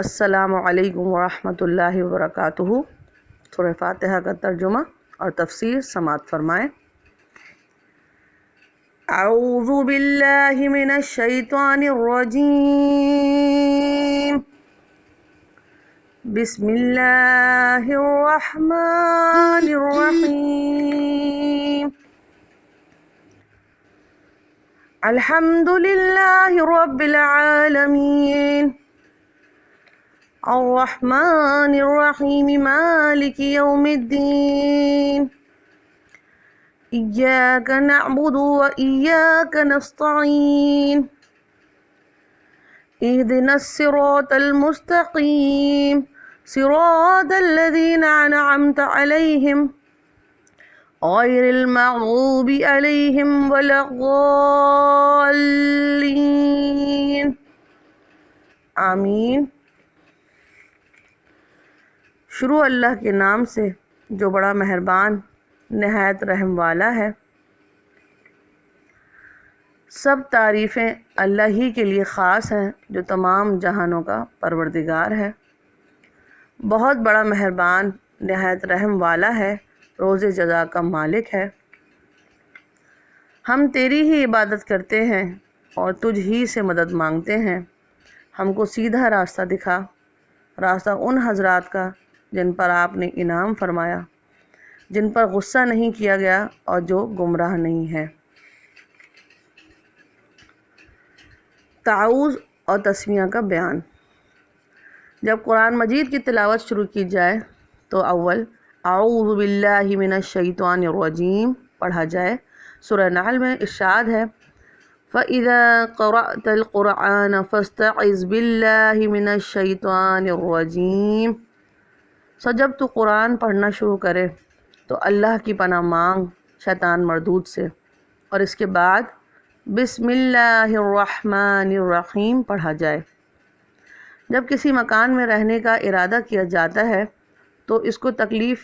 السلام علیکم ورحمۃ اللہ وبرکاتہ۔ سورہ فاتحہ کا ترجمہ اور تفسیر سماعت فرمائیں۔ اعوذ باللہ من الشیطان الرجیم، بسم اللہ الرحمن الرحیم، الحمد للہ رب العالمین، الرحمن الرحیم، مالک یوم الدین، ایاک نعبد و ایاک نستعین، اہدنا الصراط المستقیم، صراط الذین انعمت علیہم غیر المغضوب علیہم ولا الضالین، آمین۔ شروع اللہ کے نام سے جو بڑا مہربان نہایت رحم والا ہے۔ سب تعریفیں اللہ ہی کے لیے خاص ہیں جو تمام جہانوں کا پروردگار ہے، بہت بڑا مہربان نہایت رحم والا ہے، روز جزا کا مالک ہے۔ ہم تیری ہی عبادت کرتے ہیں اور تجھ ہی سے مدد مانگتے ہیں۔ ہم کو سیدھا راستہ دکھا، راستہ ان حضرات کا جن پر آپ نے انعام فرمایا، جن پر غصہ نہیں کیا گیا اور جو گمراہ نہیں ہے۔ تعوذ اور تسمیہ کا بیان۔ جب قرآن مجید کی تلاوت شروع کی جائے تو اول اعوذ باللہ من الشیطان الرجیم پڑھا جائے۔ سورہ نحل میں ارشاد ہے فَإِذَا قَرَأْتَ الْقُرْآنَ فَاسْتَعِذْ بِاللَّهِ مِنَ الشَّيْطَانِ الرَّجِيمِ۔ جب تو قرآن پڑھنا شروع کرے تو اللہ کی پناہ مانگ شیطان مردود سے، اور اس کے بعد بسم اللہ الرحمن الرحیم پڑھا جائے۔ جب کسی مکان میں رہنے کا ارادہ کیا جاتا ہے تو اس کو تکلیف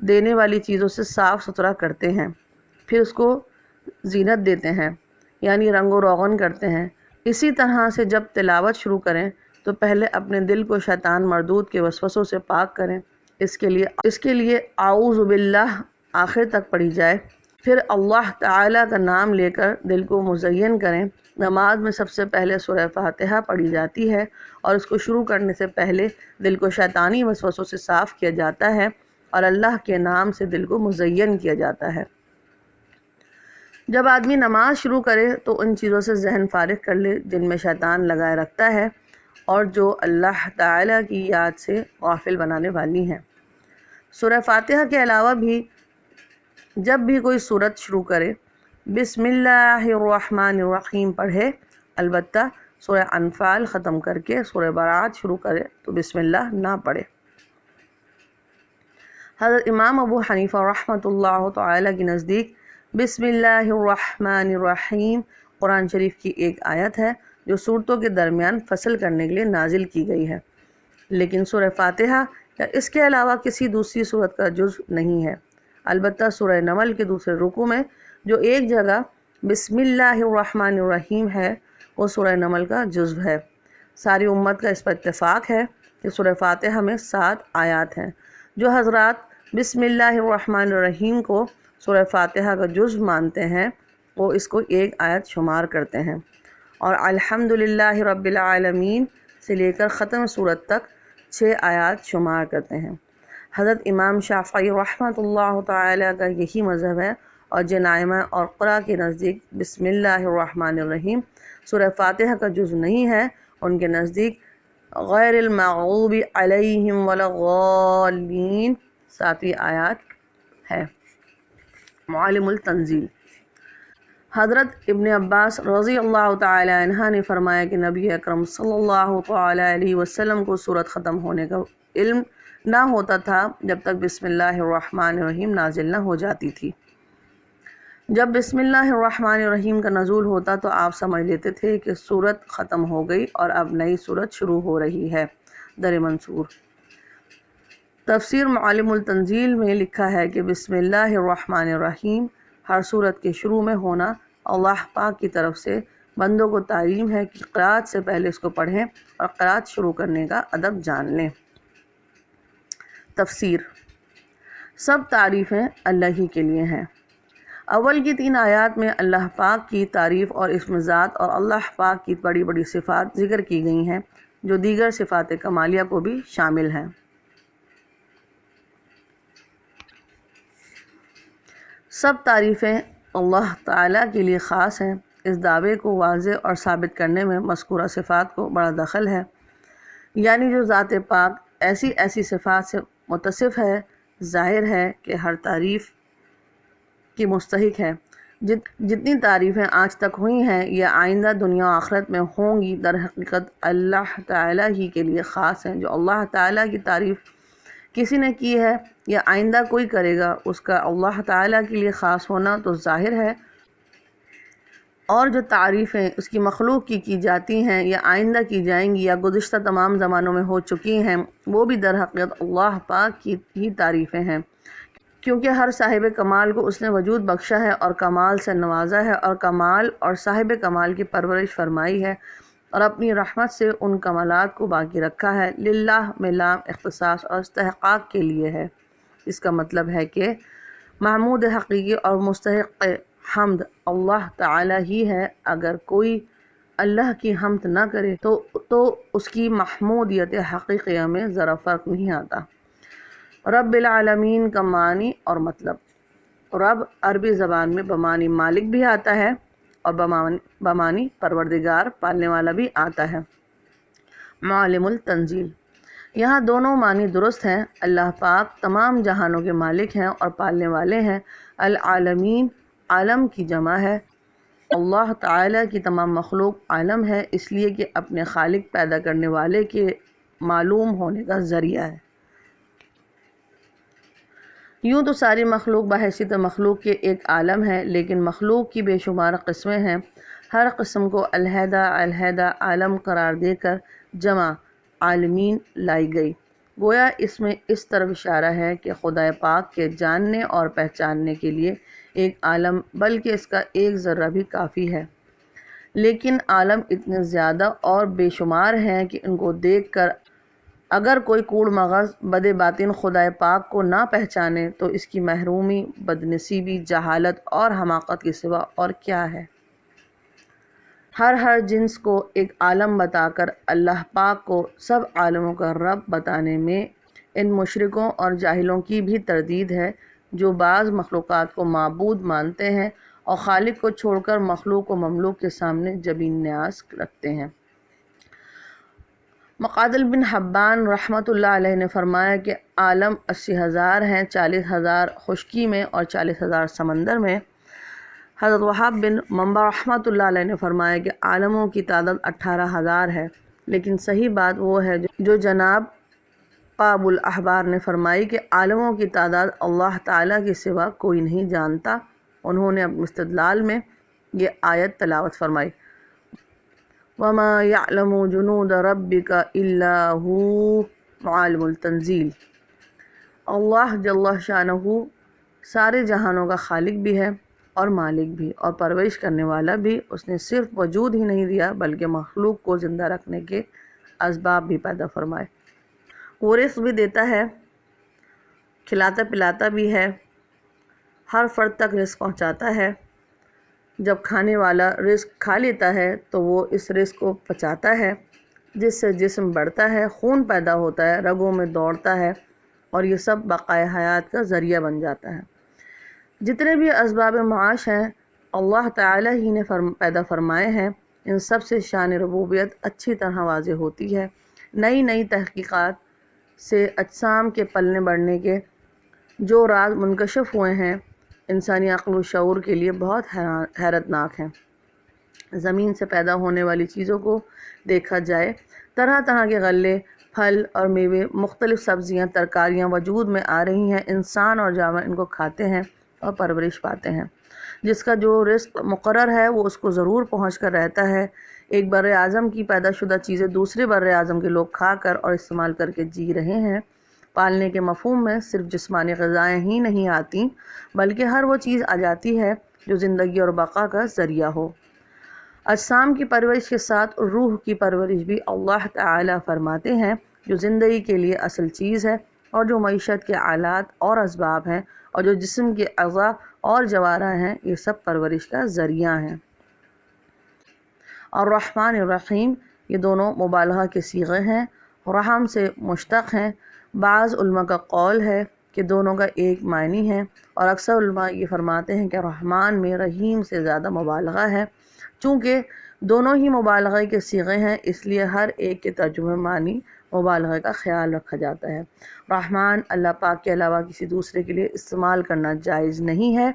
دینے والی چیزوں سے صاف ستھرا کرتے ہیں، پھر اس کو زینت دیتے ہیں، یعنی رنگ و روغن کرتے ہیں۔ اسی طرح سے جب تلاوت شروع کریں تو پہلے اپنے دل کو شیطان مردود کے وسوسوں سے پاک کریں۔ اس کے لیے اعوذ باللہ آخر تک پڑھی جائے، پھر اللہ تعالیٰ کا نام لے کر دل کو مزین کریں۔ نماز میں سب سے پہلے سورہ فاتحہ پڑھی جاتی ہے اور اس کو شروع کرنے سے پہلے دل کو شیطانی وسوسوں سے صاف کیا جاتا ہے اور اللہ کے نام سے دل کو مزین کیا جاتا ہے۔ جب آدمی نماز شروع کرے تو ان چیزوں سے ذہن فارغ کر لے جن میں شیطان لگائے رکھتا ہے اور جو اللہ تعالیٰ کی یاد سے غافل بنانے والی ہیں۔ سورہ فاتحہ کے علاوہ بھی جب بھی کوئی سورت شروع کرے بسم اللہ الرحمن الرحیم پڑھے، البتہ سورہ انفال ختم کر کے سورہ برات شروع کرے تو بسم اللہ نہ پڑھے۔ حضرت امام ابو حنیفہ رحمۃ اللہ تعالیٰ کے نزدیک بسم اللہ الرحمن الرحیم قرآن شریف کی ایک آیت ہے جو سورتوں کے درمیان فصل کرنے کے لیے نازل کی گئی ہے، لیکن سورہ فاتحہ یا اس کے علاوہ کسی دوسری سورت کا جزء نہیں ہے۔ البتہ سورہ نمل کے دوسرے رکوع میں جو ایک جگہ بسم اللہ الرحمن الرحیم ہے وہ سورہ نمل کا جزء ہے۔ ساری امت کا اس پر اتفاق ہے کہ سورہ فاتحہ میں 7 آیات ہیں۔ جو حضرات بسم اللہ الرحمن الرحیم کو سورہ فاتحہ کا جزء مانتے ہیں وہ اس کو ایک آیت شمار کرتے ہیں، اور الحمدللہ رب العالمین سے لے کر ختم سورت تک 6 آیات شمار کرتے ہیں۔ حضرت امام شافعی رحمۃ اللہ تعالیٰ کا یہی مذہب ہے، اور جنائمہ اور قرآ کے نزدیک بسم اللہ الرحمن الرحیم سورہ فاتحہ کا جزء نہیں ہے۔ ان کے نزدیک غیر المغضوب علیہم ولا الضالین 7ویں آیات ہے۔ معالم التنزیل۔ حضرت ابن عباس رضی اللہ تعالی عنہ نے فرمایا کہ نبی اکرم صلی اللہ تعالی علیہ وسلم کو سورت ختم ہونے کا علم نہ ہوتا تھا جب تک بسم اللہ الرحمن الرحیم نازل نہ ہو جاتی تھی۔ جب بسم اللہ الرحمن الرحیم کا نزول ہوتا تو آپ سمجھ لیتے تھے کہ سورت ختم ہو گئی اور اب نئی سورت شروع ہو رہی ہے۔ در منصور۔ تفسیر معالم التنزیل میں لکھا ہے کہ بسم اللہ الرحمن الرحیم ہر سورت کے شروع میں ہونا اللہ پاک کی طرف سے بندوں کو تعلیم ہے کہ قرأت سے پہلے اس کو پڑھیں اور قرأت شروع کرنے کا ادب جان لیں۔ تفسیر۔ سب تعریفیں اللہ ہی کے لیے ہیں۔ اول کی 3 آیات میں اللہ پاک کی تعریف اور اسم ذات اور اللہ پاک کی بڑی بڑی صفات ذکر کی گئی ہیں جو دیگر صفات کمالیہ کو بھی شامل ہیں۔ سب تعریفیں اللہ تعالیٰ کے لیے خاص ہیں۔ اس دعوے کو واضح اور ثابت کرنے میں مذکورہ صفات کو بڑا دخل ہے، یعنی جو ذات پاک ایسی صفات سے متصف ہے، ظاہر ہے کہ ہر تعریف کی مستحق ہے۔ جتنی تعریفیں آج تک ہوئی ہیں یا آئندہ دنیا و آخرت میں ہوں گی، در حقیقت اللہ تعالیٰ ہی کے لیے خاص ہیں۔ جو اللہ تعالیٰ کی تعریف کسی نے کی ہے یا آئندہ کوئی کرے گا، اس کا اللہ تعالیٰ کے لیے خاص ہونا تو ظاہر ہے، اور جو تعریفیں اس کی مخلوق کی جاتی ہیں یا آئندہ کی جائیں گی یا گزشتہ تمام زمانوں میں ہو چکی ہیں، وہ بھی در حقیقت اللہ پاک کی ہی تعریفیں ہیں، کیونکہ ہر صاحب کمال کو اس نے وجود بخشا ہے اور کمال سے نوازا ہے اور کمال اور صاحب کمال کی پرورش فرمائی ہے اور اپنی رحمت سے ان کمالات کو باقی رکھا ہے۔ للہ میں لام اختصاص اور استحقاق کے لیے ہے۔ اس کا مطلب ہے کہ محمود حقیقی اور مستحق حمد اللہ تعالیٰ ہی ہے۔ اگر کوئی اللہ کی حمد نہ کرے تو اس کی محمودیت حقیقیہ میں ذرا فرق نہیں آتا۔ رب العالمین کا معنی اور مطلب۔ رب عربی زبان میں بمعنی مالک بھی آتا ہے اور بمعنی پروردگار پالنے والا بھی آتا ہے۔ معلم التنزیل۔ یہاں دونوں معنی درست ہیں۔ اللہ پاک تمام جہانوں کے مالک ہیں اور پالنے والے ہیں۔ العالمین عالم کی جمع ہے۔ اللہ تعالیٰ کی تمام مخلوق عالم ہے، اس لیے کہ اپنے خالق پیدا کرنے والے کے معلوم ہونے کا ذریعہ ہے۔ یوں تو ساری مخلوق بحیثیت مخلوق کے ایک عالم ہے، لیکن مخلوق کی بے شمار قسمیں ہیں۔ ہر قسم کو علیحدہ عالم قرار دے کر جمع عالمین لائی گئی۔ گویا اس میں اس طرف اشارہ ہے کہ خدا پاک کے جاننے اور پہچاننے کے لیے ایک عالم بلکہ اس کا ایک ذرہ بھی کافی ہے، لیکن عالم اتنے زیادہ اور بے شمار ہیں کہ ان کو دیکھ کر اگر کوئی کوڑ مغز بد باطن خدا پاک کو نہ پہچانے تو اس کی محرومی، بدنصیبی، جہالت اور حماقت کے سوا اور کیا ہے۔ ہر جنس کو ایک عالم بتا کر اللہ پاک کو سب عالموں کا رب بتانے میں ان مشرکوں اور جاہلوں کی بھی تردید ہے جو بعض مخلوقات کو معبود مانتے ہیں اور خالق کو چھوڑ کر مخلوق و مملوک کے سامنے جبین نیاز رکھتے ہیں۔ مقاتل بن حبان رحمۃ اللہ علیہ نے فرمایا کہ عالم 80,000 ہیں، 40,000 خشکی میں اور 40,000 سمندر میں۔ حضرت وہاب بن منبع رحمۃ اللہ علیہ نے فرمایا کہ عالموں کی تعداد 18,000 ہے، لیکن صحیح بات وہ ہے جو جناب قاب الاحبار نے فرمائی کہ عالموں کی تعداد اللہ تعالیٰ کے سوا کوئی نہیں جانتا۔ انہوں نے اپنے استدلال میں یہ آیت تلاوت فرمائی، وَمَا يَعْلَمُ جُنُودَ رَبِّكَ إِلَّا هُوَ عَالِمُ التنزیل۔ اللہ جل شانہ سارے جہانوں کا خالق بھی ہے اور مالک بھی اور پرورش کرنے والا بھی۔ اس نے صرف وجود ہی نہیں دیا بلکہ مخلوق کو زندہ رکھنے کے اسباب بھی پیدا فرمائے۔ وہ رزق بھی دیتا ہے، کھلاتا پلاتا بھی ہے، ہر فرد تک رزق پہنچاتا ہے۔ جب کھانے والا رزق کھا لیتا ہے تو وہ اس رزق کو پچاتا ہے، جس سے جسم بڑھتا ہے، خون پیدا ہوتا ہے، رگوں میں دوڑتا ہے اور یہ سب بقائے حیات کا ذریعہ بن جاتا ہے۔ جتنے بھی اسباب معاش ہیں اللہ تعالیٰ ہی نے پیدا فرمائے ہیں۔ ان سب سے شان ربوبیت اچھی طرح واضح ہوتی ہے۔ نئی تحقیقات سے اجسام کے پلنے بڑھنے کے جو راز منکشف ہوئے ہیں انسانی عقل و شعور کے لیے بہت حیرت ناک ہیں۔ زمین سے پیدا ہونے والی چیزوں کو دیکھا جائے، طرح طرح کے غلے، پھل اور میوے، مختلف سبزیاں، ترکاریاں وجود میں آ رہی ہیں۔ انسان اور جانور ان کو کھاتے ہیں اور پرورش پاتے ہیں۔ جس کا جو رزق مقرر ہے وہ اس کو ضرور پہنچ کر رہتا ہے۔ ایک بر اعظم کی پیدا شدہ چیزیں دوسرے بر اعظم کے لوگ کھا کر اور استعمال کر کے جی رہے ہیں۔ پالنے کے مفہوم میں صرف جسمانی غذائیں ہی نہیں آتی بلکہ ہر وہ چیز آ جاتی ہے جو زندگی اور بقا کا ذریعہ ہو۔ اجسام کی پرورش کے ساتھ روح کی پرورش بھی اللہ تعالیٰ فرماتے ہیں، جو زندگی کے لیے اصل چیز ہے اور جو معیشت کے آلات اور اسباب ہیں اور جو جسم کے اعضاء اور جوارح ہیں، یہ سب پرورش کا ذریعہ ہیں۔ الرحمن الرحیم، یہ دونوں مبالغہ کے صیغے ہیں، رحم سے مشتق ہیں۔ بعض علماء کا قول ہے کہ دونوں کا ایک معنی ہے، اور اکثر علماء یہ فرماتے ہیں کہ رحمان میں رحیم سے زیادہ مبالغہ ہے۔ چونکہ دونوں ہی مبالغہ کے صیغے ہیں، اس لیے ہر ایک کے ترجمہ معنی مبالغہ کا خیال رکھا جاتا ہے۔ رحمان اللہ پاک کے علاوہ کسی دوسرے کے لیے استعمال کرنا جائز نہیں ہے،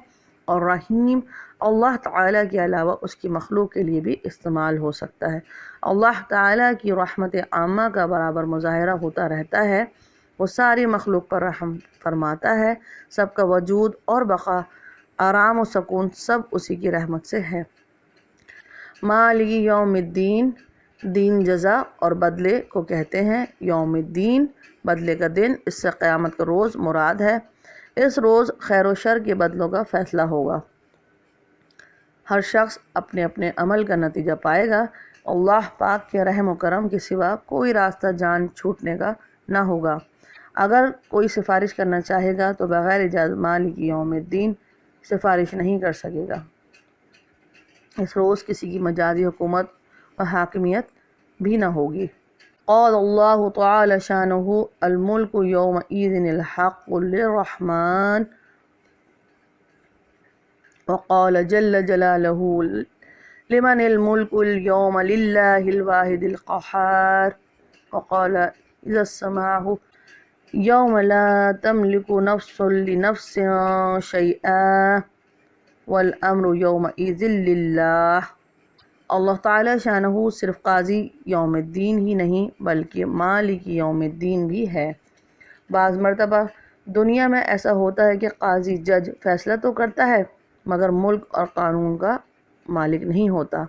اور رحیم اللہ تعالیٰ کے علاوہ اس کی مخلوق کے لیے بھی استعمال ہو سکتا ہے۔ اللہ تعالیٰ کی رحمت عامہ کا برابر مظاہرہ ہوتا رہتا ہے، وہ ساری مخلوق پر رحم فرماتا ہے، سب کا وجود اور بقا، آرام و سکون سب اسی کی رحمت سے ہے۔ مالک یوم الدین، دین جزا اور بدلے کو کہتے ہیں۔ یوم الدین بدلے کا دن، اس سے قیامت کا روز مراد ہے۔ اس روز خیر و شر کے بدلوں کا فیصلہ ہوگا، ہر شخص اپنے اپنے عمل کا نتیجہ پائے گا۔ اللہ پاک کے رحم و کرم کے سوا کوئی راستہ جان چھوٹنے کا نہ ہوگا۔ اگر کوئی سفارش کرنا چاہے گا تو بغیر اجازت مالک یوم الدین سفارش نہیں کر سکے گا۔ اس روز کسی کی مجازی حکومت و حاکمیت بھی نہ ہوگی۔ قال اللہ تعالی شانہ الملک یومئذ الحق للرحمن، وقال جل جلالہ لمن الملک اليوم للہ الواحد القہار، وقال اذا السماء یوم لا تملک نفس لنفس شیئا والامر یومئذ للہ۔ اللہ تعالی شانہ صرف قاضی یوم الدین ہی نہیں بلکہ مالک یوم الدین بھی ہے۔ بعض مرتبہ دنیا میں ایسا ہوتا ہے کہ قاضی جج فیصلہ تو کرتا ہے مگر ملک اور قانون کا مالک نہیں ہوتا۔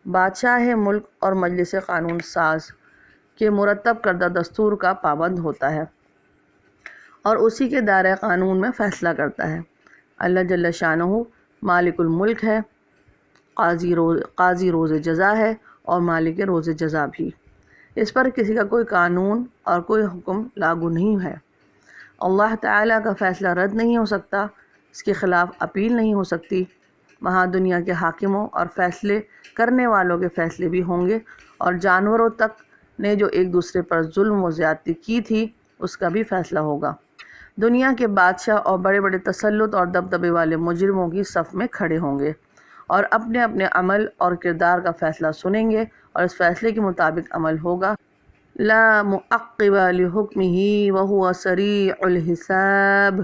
بادشاہ ملک اور مجلس قانون ساز کے مرتب کردہ دستور کا پابند ہوتا ہے اور اسی کے دائرۂ قانون میں فیصلہ کرتا ہے۔ اللہ جل شانہ مالک الملک ہے، قاضی روز جزا ہے اور مالک روز جزا بھی۔ اس پر کسی کا کوئی قانون اور کوئی حکم لاگو نہیں ہے۔ اللہ تعالیٰ کا فیصلہ رد نہیں ہو سکتا، اس کے خلاف اپیل نہیں ہو سکتی۔ وہاں دنیا کے حاکموں اور فیصلے کرنے والوں کے فیصلے بھی ہوں گے، اور جانوروں تک نے جو ایک دوسرے پر ظلم و زیادتی کی تھی اس کا بھی فیصلہ ہوگا۔ دنیا کے بادشاہ اور بڑے بڑے تسلط اور دبدبے والے مجرموں کی صف میں کھڑے ہوں گے اور اپنے اپنے عمل اور کردار کا فیصلہ سنیں گے، اور اس فیصلے کے مطابق عمل ہوگا۔ لا معقب لحکمہ وہو سریع الحساب۔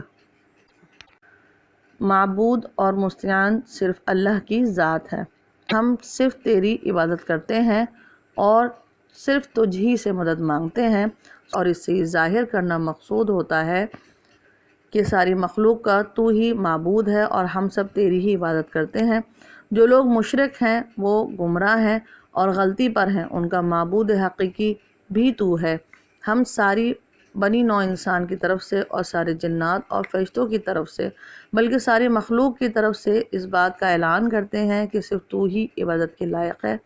معبود اور مستعان صرف اللہ کی ذات ہے۔ ہم صرف تیری عبادت کرتے ہیں اور صرف تجھ ہی سے مدد مانگتے ہیں، اور اس سے یہ ظاہر کرنا مقصود ہوتا ہے کہ ساری مخلوق کا تو ہی معبود ہے اور ہم سب تیری ہی عبادت کرتے ہیں۔ جو لوگ مشرک ہیں وہ گمراہ ہیں اور غلطی پر ہیں، ان کا معبود حقیقی بھی تو ہے۔ ہم ساری بنی نوع انسان کی طرف سے اور سارے جنات اور فرشتوں کی طرف سے بلکہ ساری مخلوق کی طرف سے اس بات کا اعلان کرتے ہیں کہ صرف تو ہی عبادت کے لائق ہے۔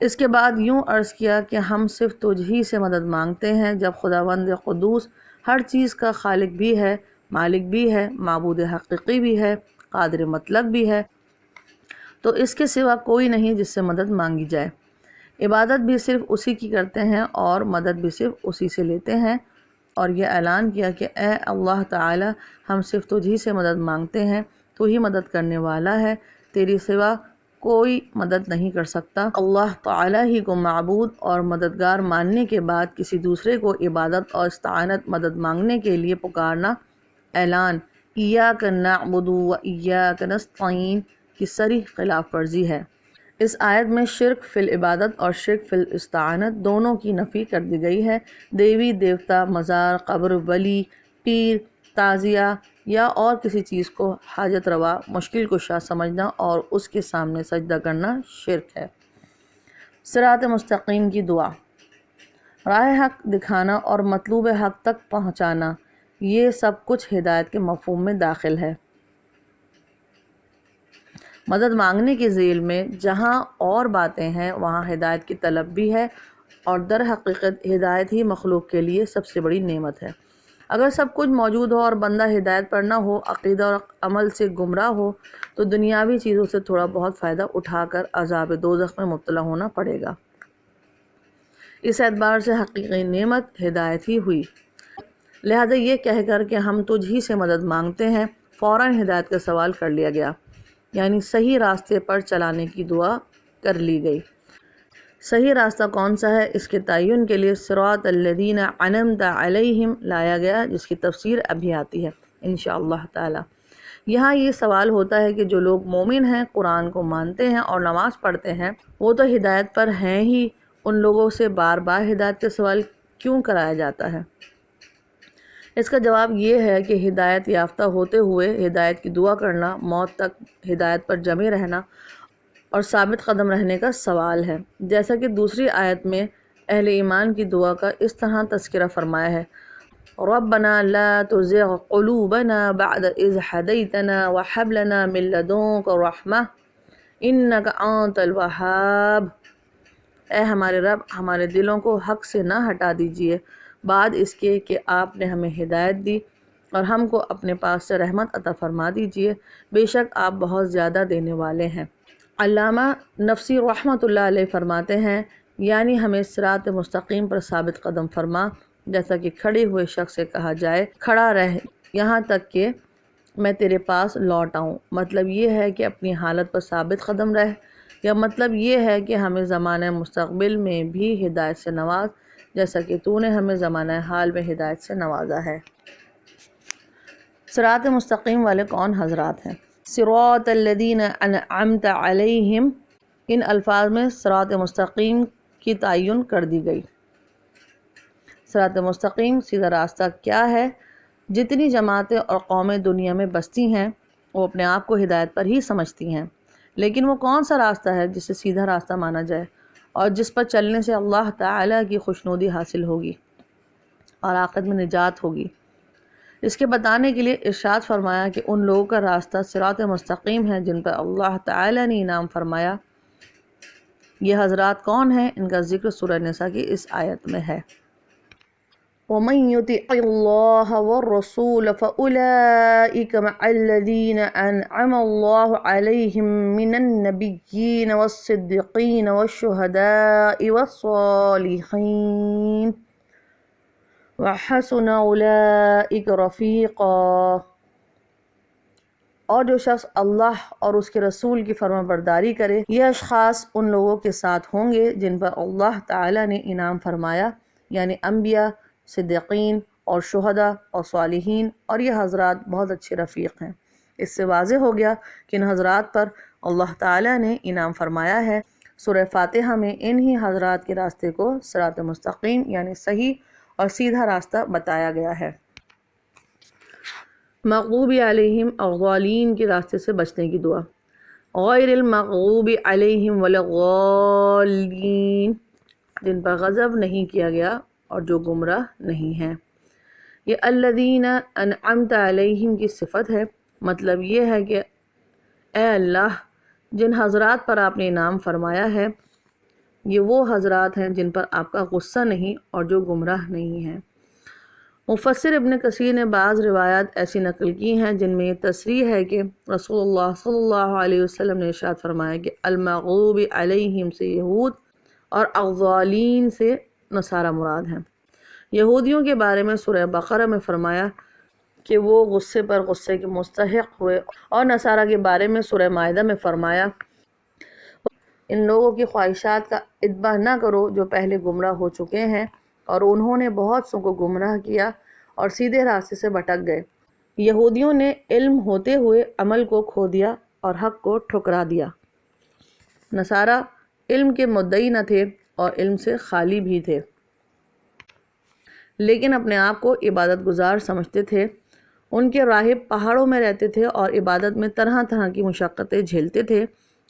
اس کے بعد یوں عرض کیا کہ ہم صرف تجھ ہی سے مدد مانگتے ہیں، جب خداوند قدوس ہر چیز کا خالق بھی ہے، مالک بھی ہے، معبود حقیقی بھی ہے، قادر مطلق بھی ہے، تو اس کے سوا کوئی نہیں جس سے مدد مانگی جائے۔ عبادت بھی صرف اسی کی کرتے ہیں اور مدد بھی صرف اسی سے لیتے ہیں، اور یہ اعلان کیا کہ اے اللہ تعالی، ہم صرف تجھ ہی سے مدد مانگتے ہیں، تو ہی مدد کرنے والا ہے، تیری سوا کوئی مدد نہیں کر سکتا۔ اللہ تعالی ہی کو معبود اور مددگار ماننے کے بعد کسی دوسرے کو عبادت اور استعانت مدد مانگنے کے لیے پکارنا، اعلان ایاک نعبد و ایاک نستعین کی صریح خلاف ورزی ہے۔ اس آیت میں شرک فی العبادت اور شرک فی الاستعانت دونوں کی نفی کر دی گئی ہے۔ دیوی دیوتا، مزار، قبر، ولی، پیر، تعزیہ یا اور کسی چیز کو حاجت روا، مشکل کشا سمجھنا اور اس کے سامنے سجدہ کرنا شرک ہے۔ صراط مستقیم کی دعا، راہ حق دکھانا اور مطلوب حق تک پہنچانا، یہ سب کچھ ہدایت کے مفہوم میں داخل ہے۔ مدد مانگنے کے ذیل میں جہاں اور باتیں ہیں وہاں ہدایت کی طلب بھی ہے، اور در حقیقت ہدایت ہی مخلوق کے لیے سب سے بڑی نعمت ہے۔ اگر سب کچھ موجود ہو اور بندہ ہدایت پر نہ ہو، عقیدہ اور عمل سے گمراہ ہو، تو دنیاوی چیزوں سے تھوڑا بہت فائدہ اٹھا کر عذاب دوزخ میں مبتلا ہونا پڑے گا۔ اس اعتبار سے حقیقی نعمت ہدایت ہی ہوئی۔ لہذا یہ کہہ کر کہ ہم تجھ ہی سے مدد مانگتے ہیں، فوراً ہدایت کا سوال کر لیا گیا، یعنی صحیح راستے پر چلانے کی دعا کر لی گئی۔ صحیح راستہ کون سا ہے، اس کے تعین کے لیے صراط الذین انعمت علیہم لایا گیا، جس کی تفسیر ابھی آتی ہے انشاءاللہ تعالی۔ یہاں یہ سوال ہوتا ہے کہ جو لوگ مومن ہیں، قرآن کو مانتے ہیں اور نماز پڑھتے ہیں، وہ تو ہدایت پر ہیں ہی، ان لوگوں سے بار بار ہدایت کا سوال کیوں کرایا جاتا ہے؟ اس کا جواب یہ ہے کہ ہدایت یافتہ ہوتے ہوئے ہدایت کی دعا کرنا، موت تک ہدایت پر جمے رہنا اور ثابت قدم رہنے کا سوال ہے، جیسا کہ دوسری آیت میں اہل ایمان کی دعا کا اس طرح تذکرہ فرمایا ہے، ربنا لا تزغ قلوبنا بعد اذ هديتنا وهب لنا من لدنك رحمة انك انت الوهاب۔ اے ہمارے رب، ہمارے دلوں کو حق سے نہ ہٹا دیجیے بعد اس کے کہ آپ نے ہمیں ہدایت دی، اور ہم کو اپنے پاس سے رحمت عطا فرما دیجیے، بے شک آپ بہت زیادہ دینے والے ہیں۔ علامہ نفسی رحمۃ اللہ علیہ فرماتے ہیں، یعنی ہمیں صراط مستقیم پر ثابت قدم فرما، جیسا کہ کھڑے ہوئے شخص سے کہا جائے کھڑا رہ یہاں تک کہ میں تیرے پاس لوٹ آؤں۔ مطلب یہ ہے کہ اپنی حالت پر ثابت قدم رہ، یا مطلب یہ ہے کہ ہمیں زمانہ مستقبل میں بھی ہدایت سے نواز، جیسا کہ تو نے ہمیں زمانہ حال میں ہدایت سے نوازا ہے۔ صراط مستقیم والے کون حضرات ہیں؟ صراط الذین انعمت علیہم، ان الفاظ میں صراط مستقیم کی تعین کر دی گئی۔ صراط مستقیم سیدھا راستہ کیا ہے؟ جتنی جماعتیں اور قومیں دنیا میں بستی ہیں وہ اپنے آپ کو ہدایت پر ہی سمجھتی ہیں، لیکن وہ کون سا راستہ ہے جسے سیدھا راستہ مانا جائے اور جس پر چلنے سے اللہ تعالیٰ کی خوشنودی حاصل ہوگی اور آخرت میں نجات ہوگی؟ اس کے بتانے کے لیے ارشاد فرمایا کہ ان لوگوں کا راستہ صراط مستقیم ہے جن پر اللہ تعالیٰ نے انعام فرمایا۔ یہ حضرات کون ہیں؟ ان کا ذکر سورہ نساء کی اس آیت میں ہے۔ وَمَن يُطِعِ اللَّهَ وَالرَّسُولَ فَأُولَئِكَ مَعَ الَّذِينَ أَنْعَمَ اللَّهُ عَلَيْهِم مِّنَ النَّبِيِّينَ وَالصِّدِّيقِينَ وَالشُّهَدَاءِ وَالصَّالِحِينَ وَحَسُنَ أُولَئِكَ رَفِيقًا۔ اور جو شخص اللہ اور اس کے رسول کی فرما برداری کرے، یہ اشخاص ان لوگوں کے ساتھ ہوں گے جن پر اللہ تعالیٰ نے انعام فرمایا، یعنی انبیاء، صدیقین اور شہداء اور صالحین، اور یہ حضرات بہت اچھے رفیق ہیں۔ اس سے واضح ہو گیا کہ ان حضرات پر اللہ تعالیٰ نے انعام فرمایا ہے۔ سورہ فاتحہ میں انہی حضرات کے راستے کو صراط مستقیم یعنی صحیح اور سیدھا راستہ بتایا گیا ہے۔ مغضوب علیہم الضالین کے راستے سے بچنے کی دعا، غیر المغضوب علیہم ولا الضالین، جن پر غضب نہیں کیا گیا اور جو گمراہ نہیں ہیں۔ یہ الذین انعمت علیہم کی صفت ہے، مطلب یہ ہے کہ اے اللہ جن حضرات پر آپ نے انعام فرمایا ہے یہ وہ حضرات ہیں جن پر آپ کا غصہ نہیں اور جو گمراہ نہیں ہیں۔ مفسر ابن کثیر نے بعض روایات ایسی نقل کی ہیں جن میں یہ تصریح ہے کہ رسول اللہ صلی اللہ علیہ وسلم نے ارشاد فرمایا کہ المغضوب علیہم سے یہود اور الضالین سے نصارہ مراد ہیں۔ یہودیوں کے بارے میں سورہ بقرہ میں فرمایا کہ وہ غصے پر غصے کے مستحق ہوئے، اور نصارہ کے بارے میں سورہ مائدہ میں فرمایا ان لوگوں کی خواہشات کا اتباع نہ کرو جو پہلے گمراہ ہو چکے ہیں، اور انہوں نے بہت سو کو گمراہ کیا اور سیدھے راستے سے بھٹک گئے۔ یہودیوں نے علم ہوتے ہوئے عمل کو کھو دیا اور حق کو ٹھکرا دیا۔ نصارہ علم کے مدعی نہ تھے اور علم سے خالی بھی تھے، لیکن اپنے آپ کو عبادت گزار سمجھتے تھے۔ ان کے راہب پہاڑوں میں رہتے تھے اور عبادت میں طرح طرح کی مشقتیں جھیلتے تھے،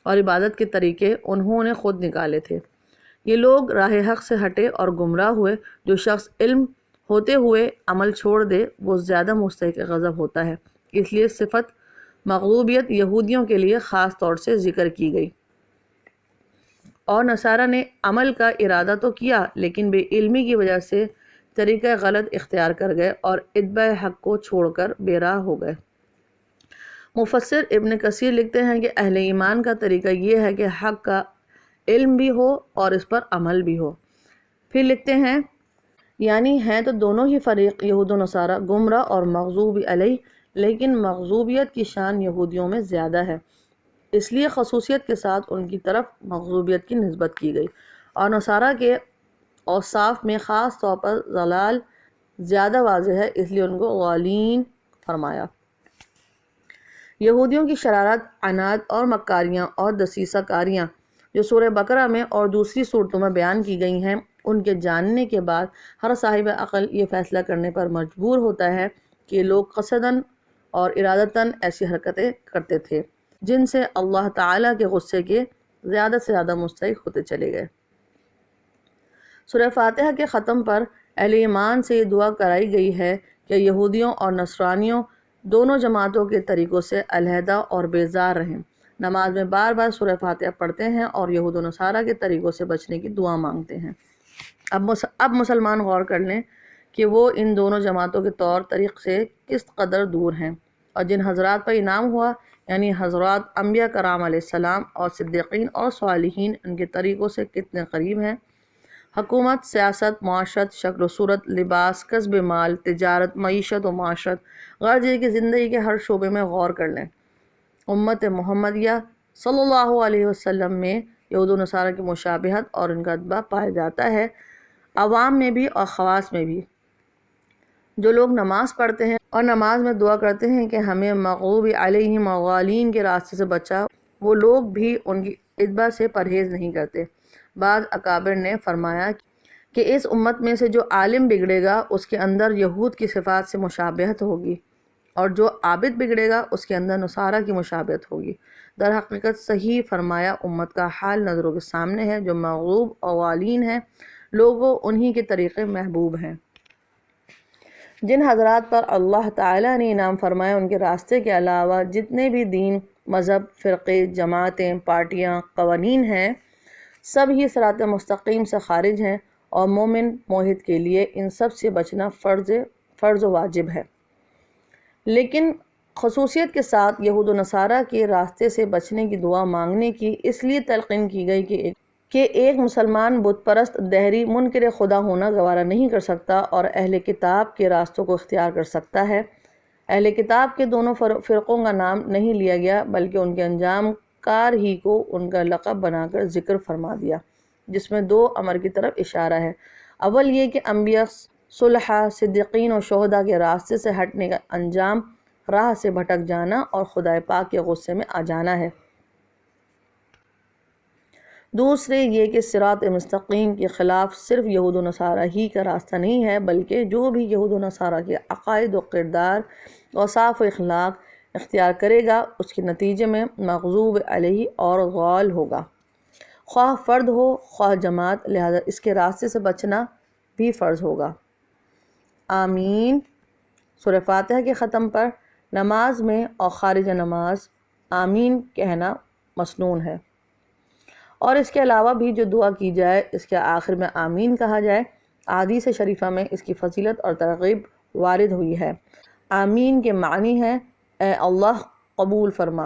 اور عبادت کے طریقے انہوں نے خود نکالے تھے۔ یہ لوگ راہ حق سے ہٹے اور گمراہ ہوئے۔ جو شخص علم ہوتے ہوئے عمل چھوڑ دے وہ زیادہ مستحق غضب ہوتا ہے۔ اس لیے صفت مغلوبیت یہودیوں کے لیے خاص طور سے ذکر کی گئی، اور نصارہ نے عمل کا ارادہ تو کیا لیکن بے علمی کی وجہ سے طریقہ غلط اختیار کر گئے اور اتباع حق کو چھوڑ کر بے راہ ہو گئے۔ مفسر ابن کثیر لکھتے ہیں کہ اہل ایمان کا طریقہ یہ ہے کہ حق کا علم بھی ہو اور اس پر عمل بھی ہو۔ پھر لکھتے ہیں یعنی ہیں تو دونوں ہی فریق یہود و نصارہ گمراہ اور مغضوب علیہ، لیکن مغضوبیت کی شان یہودیوں میں زیادہ ہے، اس لیے خصوصیت کے ساتھ ان کی طرف مغضوبیت کی نسبت کی گئی، اور نصارہ کے اوصاف میں خاص طور پر ضلال زیادہ واضح ہے، اس لیے ان کو غالین فرمایا۔ یہودیوں کی شرارت، عناد اور مکاریاں اور دسیسہ کاریاں جو سورہ بقرہ میں اور دوسری صورتوں میں بیان کی گئی ہیں، ان کے جاننے کے بعد ہر صاحب عقل یہ فیصلہ کرنے پر مجبور ہوتا ہے کہ لوگ قصداً اور ارادتاً ایسی حرکتیں کرتے تھے جن سے اللہ تعالیٰ کے غصے کے زیادہ سے زیادہ مستحق ہوتے چلے گئے۔ سورہ فاتحہ کے ختم پر اہل ایمان سے یہ دعا کرائی گئی ہے کہ یہودیوں اور نصرانیوں دونوں جماعتوں کے طریقوں سے علیحدہ اور بیزار رہیں، نماز میں بار بار سورہ فاتحہ پڑھتے ہیں اور یہود و نصارہ کے طریقوں سے بچنے کی دعا مانگتے ہیں۔ اب مسلمان غور کر لیں کہ وہ ان دونوں جماعتوں کے طور طریق سے کس قدر دور ہیں، اور جن حضرات پر انعام ہوا یعنی حضرات انبیاء کرام علیہ السلام اور صدیقین اور صالحین ان کے طریقوں سے کتنے قریب ہیں۔ حکومت، سیاست، معاشرت، شکل و صورت، لباس، کسب مال، تجارت، معیشت و معاشرت، غرض یہ کہ زندگی کے ہر شعبے میں غور کر لیں، امت محمدیہ صلی اللہ علیہ وسلم میں یہود و نصارہ کی مشابہت اور ان کا اتباع پایا جاتا ہے، عوام میں بھی اور خواص میں بھی۔ جو لوگ نماز پڑھتے ہیں اور نماز میں دعا کرتے ہیں کہ ہمیں مغضوب علیہم غالین کے راستے سے بچا، وہ لوگ بھی ان کی اتباع سے پرہیز نہیں کرتے۔ بعض اکابر نے فرمایا کہ اس امت میں سے جو عالم بگڑے گا اس کے اندر یہود کی صفات سے مشابہت ہوگی، اور جو عابد بگڑے گا اس کے اندر نصارہ کی مشابہت ہوگی۔ در حقیقت صحیح فرمایا امت کا حال نظروں کے سامنے ہے، جو مغضوب اور غالین ہیں لوگوں انہی کے طریقے محبوب ہیں۔ جن حضرات پر اللہ تعالیٰ نے انعام فرمایا ان کے راستے کے علاوہ جتنے بھی دین، مذہب، فرقے، جماعتیں، پارٹیاں، قوانین ہیں، سب ہی صراط مستقیم سے خارج ہیں، اور مومن موحد کے لیے ان سب سے بچنا فرض و واجب ہے۔ لیکن خصوصیت کے ساتھ یہود و نصارہ کے راستے سے بچنے کی دعا مانگنے کی اس لیے تلقین کی گئی کہ ایک مسلمان بت پرست دہری منکر خدا ہونا گوارا نہیں کر سکتا اور اہل کتاب کے راستوں کو اختیار کر سکتا ہے۔ اہل کتاب کے دونوں فرقوں کا نام نہیں لیا گیا بلکہ ان کے انجام کار ہی کو ان کا لقب بنا کر ذکر فرما دیا، جس میں دو امر کی طرف اشارہ ہے۔ اول یہ کہ انبیاء، صلحاء، صدیقین اور شہداء کے راستے سے ہٹنے کا انجام راہ سے بھٹک جانا اور خدا پاک کے غصے میں آ جانا ہے۔ دوسرے یہ کہ صراط مستقیم کے خلاف صرف یہود و نصارہ ہی کا راستہ نہیں ہے بلکہ جو بھی یہود و نصارہ کے عقائد و کردار، اوصاف و اخلاق اختیار کرے گا اس کے نتیجے میں مغضوب علیہ اور غال ہوگا، خواہ فرد ہو خواہ جماعت، لہذا اس کے راستے سے بچنا بھی فرض ہوگا۔ آمین۔ سورہ فاتحہ کے ختم پر نماز میں اور خارج نماز آمین کہنا مسنون ہے، اور اس کے علاوہ بھی جو دعا کی جائے اس کے آخر میں آمین کہا جائے۔ احادیث شریفہ میں اس کی فضیلت اور ترغیب وارد ہوئی ہے۔ آمین کے معنی ہے اے اللہ قبول فرما۔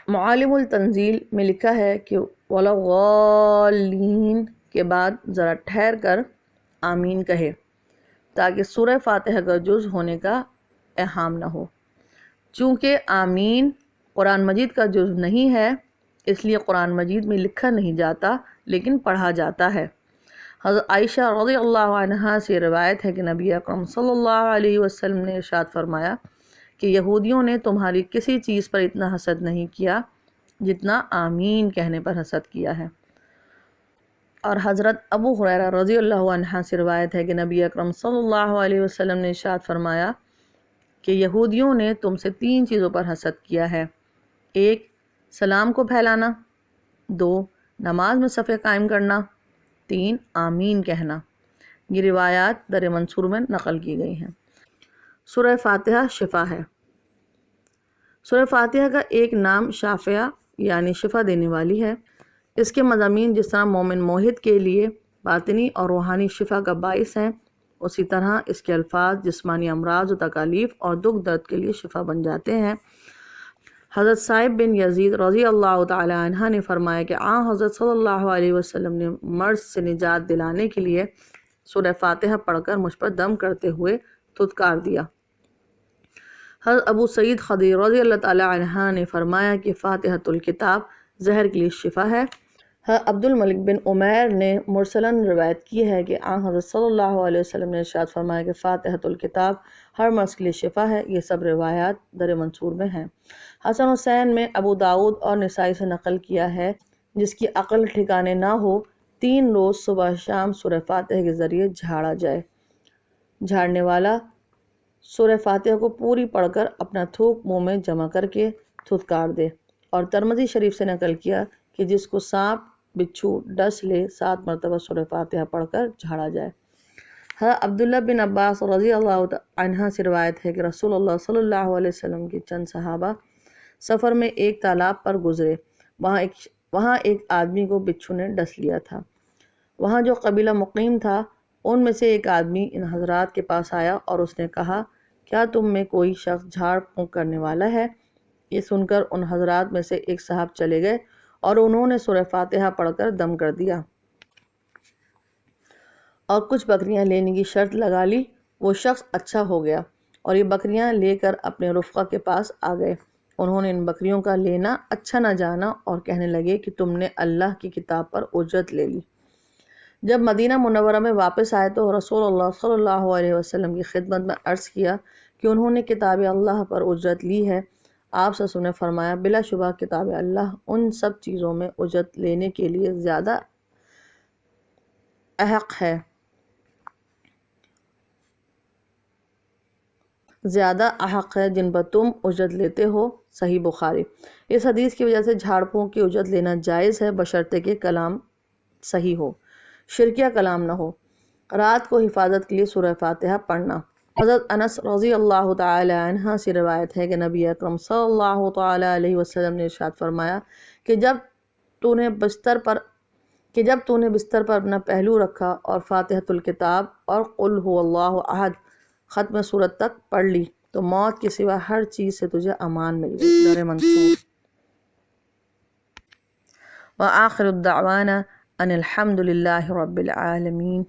معالم التنزیل میں لکھا ہے کہ وَلَا الضَّالِّينَ کے بعد ذرا ٹھہر کر آمین کہے تاکہ سورہ فاتحہ کا جز ہونے کا ایہام نہ ہو۔ چونکہ آمین قرآن مجید کا جز نہیں ہے اس لیے قرآن مجید میں لکھا نہیں جاتا لیکن پڑھا جاتا ہے۔ حضرت عائشہ رضی اللہ عنہا سے روایت ہے کہ نبی اکرم صلی اللہ علیہ وسلم نے ارشاد فرمایا کہ یہودیوں نے تمہاری کسی چیز پر اتنا حسد نہیں کیا جتنا آمین کہنے پر حسد کیا ہے۔ اور حضرت ابو ہریرہ رضی اللہ عنہ سے روایت ہے کہ نبی اکرم صلی اللہ علیہ وسلم نے ارشاد فرمایا کہ یہودیوں نے تم سے 3 چیزوں پر حسد کیا ہے: 1 سلام کو پھیلانا، 2 نماز میں صف قائم کرنا، 3 آمین کہنا۔ یہ روایات در منصور میں نقل کی گئی ہیں۔ سورہ فاتحہ شفا ہے۔ سورہ فاتحہ کا ایک نام شافیہ یعنی شفا دینے والی ہے۔ اس کے مضامین جس طرح مومن موحد کے لیے باطنی اور روحانی شفا کا باعث ہیں، اسی طرح اس کے الفاظ جسمانی امراض و تکالیف اور دکھ درد کے لیے شفا بن جاتے ہیں۔ حضرت صائب بن یزید رضی اللہ تعالی عنہ نے فرمایا کہ حضرت صلی اللہ علیہ وسلم نے مرض سے نجات دلانے کے لیے سورہ فاتحہ پڑھ کر مجھ پر دم کرتے ہوئے دھتکار دیا۔ حضرت ابو سعید خدری رضی اللہ تعالی عنہ نے فرمایا کہ فاتحۃ الکتاب زہر کے لیے شفا ہے۔ عبد الملک بن عمیر نے مرسلاً روایت کی ہے کہ حضرت صلی اللہ علیہ وسلم نے ارشاد فرمایا کہ فاتحۃ الکتاب ہر مرض کے لیے شفا ہے۔ یہ سب روایات در منصور میں ہیں۔ حسن حسین میں ابو داؤد اور نسائی سے نقل کیا ہے، جس کی عقل ٹھکانے نہ ہو 3 روز صبح شام سورہ فاتحہ کے ذریعے جھاڑا جائے۔ جھاڑنے والا سورہ فاتحہ کو پوری پڑھ کر اپنا تھوک منہ میں جمع کر کے دھتکار دے۔ اور ترمذی شریف سے نقل کیا کہ جس کو سانپ بچھو ڈس لے 7 مرتبہ سورہ فاتحہ پڑھ کر جھاڑا جائے۔ عبداللہ بن عباس رضی اللہ عنہ سے روایت ہے کہ رسول اللہ صلی اللہ علیہ وسلم کے چند صحابہ سفر میں ایک تالاب پر گزرے۔ وہاں ایک آدمی کو بچھو نے ڈس لیا تھا۔ وہاں جو قبیلہ مقیم تھا ان میں سے ایک آدمی ان حضرات کے پاس آیا اور اس نے کہا، کیا تم میں کوئی شخص جھاڑ پھونک کرنے والا ہے؟ یہ سن کر ان حضرات میں سے ایک صاحب چلے گئے اور انہوں نے سورہ فاتحہ پڑھ کر دم کر دیا اور کچھ بکریاں لینے کی شرط لگا لی۔ وہ شخص اچھا ہو گیا اور یہ بکریاں لے کر اپنے رفقا کے پاس آ گئے۔ انہوں نے ان بکریوں کا لینا اچھا نہ جانا اور کہنے لگے کہ تم نے اللہ کی کتاب پر اجرت لے لی۔ جب مدینہ منورہ میں واپس آئے تو رسول اللہ صلی اللہ علیہ وسلم کی خدمت میں عرض کیا کہ انہوں نے کتاب اللہ پر اجرت لی ہے۔ آپ صلی اللہ علیہ وسلم نے فرمایا، بلا شبہ کتاب اللہ ان سب چیزوں میں اجرت لینے کے لیے زیادہ احق ہے جن پر تم اجرت لیتے ہو۔ صحیح بخاری۔ اس حدیث کی وجہ سے جھاڑ پھونک کی اجرت لینا جائز ہے، بشرطے کہ کلام صحیح ہو، شرکیہ کلام نہ ہو۔ رات کو حفاظت کے لیے سورہ فاتحہ پڑھنا۔ حضرت انس رضی اللہ تعالی عنہ سے روایت ہے کہ نبی اکرم صلی اللہ تعالی علیہ وسلم نے ارشاد فرمایا کہ جب تو نے بستر پر اپنا پہلو رکھا اور فاتحۃ الکتاب اور قل هو اللہ احد ختم سورت تک پڑھ لی تو موت کے سوا ہر چیز سے تجھے امان مل گئی۔ در منصور۔ وآخر الدعوانا ان الحمد للہ رب العالمین۔